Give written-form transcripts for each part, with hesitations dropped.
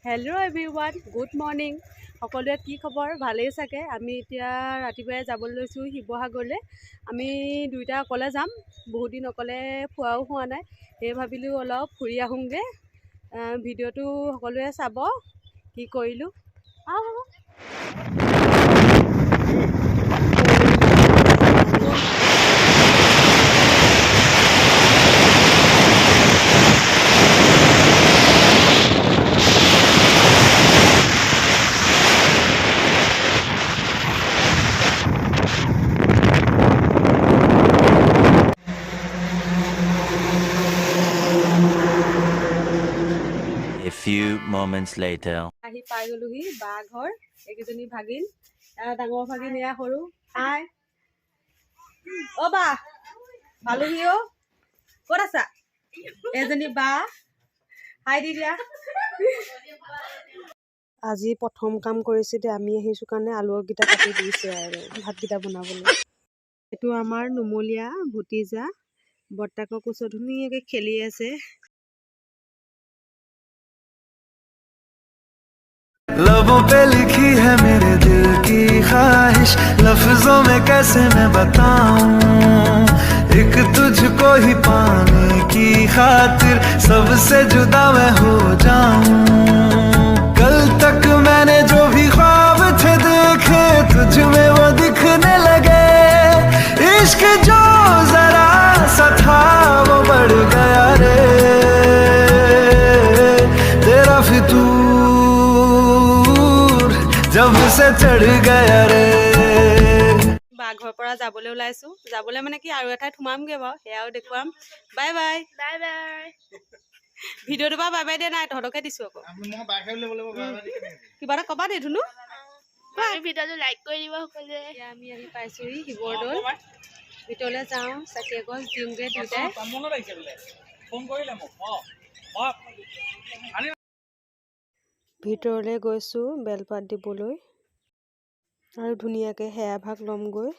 Hello' everyone, good morning. সকলোৱে কি খবৰ? ভালেই চাগে। আমি এতিয়া ৰাতিপুৱাই যাবলৈ লৈছোঁ শিৱসাগৰলৈ। আমি দুইটা অকলে যাম। বহুত দিন অকলে ফুৰাও হোৱা নাই, সেই ভাবিলোঁ অলপ ফুৰি আহোঁগৈ। ভিডিঅ'টো সকলোৱে চাব, কি কৰিলোঁ। A few moments later. আহি পাই গ'লোহি বা ঘৰ। এইকেইজনী ভাগিন, ডাঙৰ ভাগিন এয়া সৰু। হাই অ' বা, পালোহি অ'। ক'ত আছা? এজনী বা, হাই দি দিয়া। আজি প্ৰথম কাম কৰিছে দে, আমি আহিছোঁ কাৰণে আলুকেইটা কাটি দিছে আৰু ভাতকেইটা বনাবলৈ। এইটো আমাৰ নুমলীয়া ভতিজা, বৰ্তাকৰ কোচত ধুনীয়াকৈ খেলি আছে। लबों पे लिखी है मेरे दिल की ख्वाहिश, लफ्जों में कैसे मैं बताऊं, एक तुझको ही पाने की खातिर सबसे जुदा मैं हो जाऊं। कल तक मैंने जो भी ख्वाब थे देखे, तुझ में वो दिखने लगे। इश्क जो जरा सा था वो बढ़ गया रे, तेरा फितूर जब से चढ़ गया रे। বাঘৰ পৰা যাবলৈ ওলাইছোঁ। যাবলৈ মানে কি আৰু এঠাইত সোমামগৈ বাৰু, সেয়াও দেখুৱাম। Bye bye. Bye bye. ভিডিঅ'টো পৰা বাই বাই দিয়া নাই, তহঁতকে দিছোঁ আকৌ। কিবা এটা ক'বা দে ধুনু। ভিডিঅ'টো লাইক কৰি দিব সকলোৱে। এতিয়া আমি আহি পাইছোঁহি শিৱদৌল। ভিতৰলৈ যাওঁ, চাকি এগছ দিওঁগৈ দুয়োটাই। ভিতৰলৈ গৈছোঁ বেলপাত দিবলৈ আৰু ধুনীয়াকৈ সেয়া ভাগ ল'মগৈ।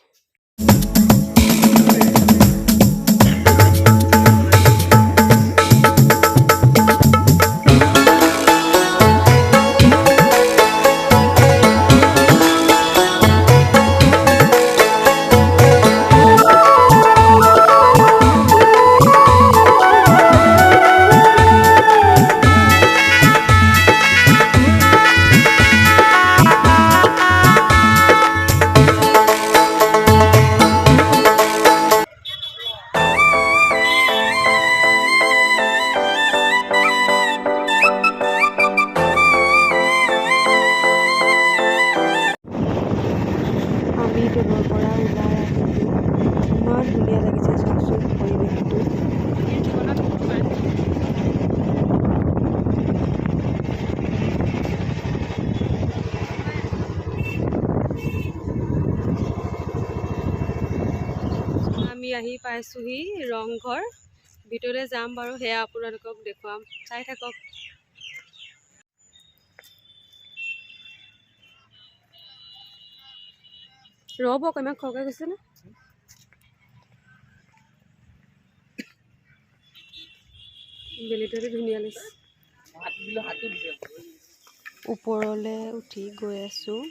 আমি দূৰৰ পৰা ওলাই আহিলোঁ। ইমান ধুনীয়া লাগিছে চাওকচোন পৰিৱেশটো। আমি আহি পাইছোঁহি ৰংঘৰ। ভিতৰলৈ যাম বাৰু, সেয়া আপোনালোকক দেখুৱাম, চাই থাকক। ৰ'ব কিমান খৰকৈ গৈছে নে? বেলিটোতে ধুনীয়া লাগিছে। ওপৰলৈ উঠি গৈ আছোঁ।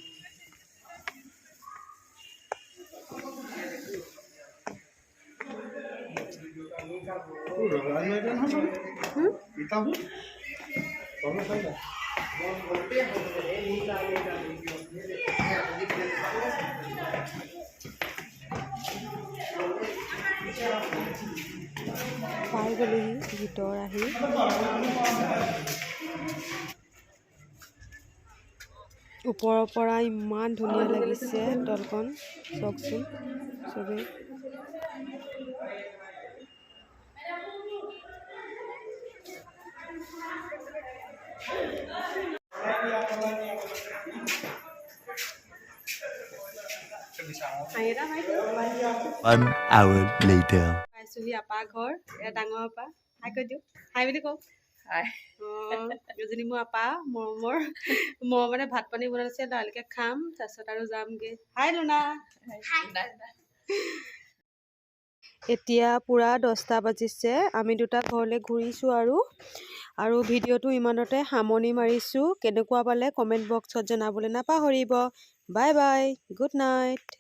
পাই গ'লোহি ভিতৰ আহি। ওপৰৰ পৰা ইমান ধুনীয়া লাগিছে তলখন, চাওকচোন চবেই। One hour later. পাইছোঁহি আপা ঘৰ, এয়া ডাঙৰ আপা। হাই কৈ দিওঁ, হাই বুলি কওঁ। এজনী মোৰ আপা মৰমৰ মানে ভাত পানী বনাইছে, দালিকে খাম, তাৰপিছত আৰু যামগৈ। হাই লুনা। এতিয়া পূৰা 10টা বাজিছে। আমি দুটা ঘৰলৈ ঘূৰিছোঁ আৰু আৰু ভিডিঅ'টো ইমানতে সামৰণি মাৰিছোঁ। কেনেকুৱা পালে কমেণ্ট বক্সত জনাবলৈ নাপাহৰিব। Bye bye, good night.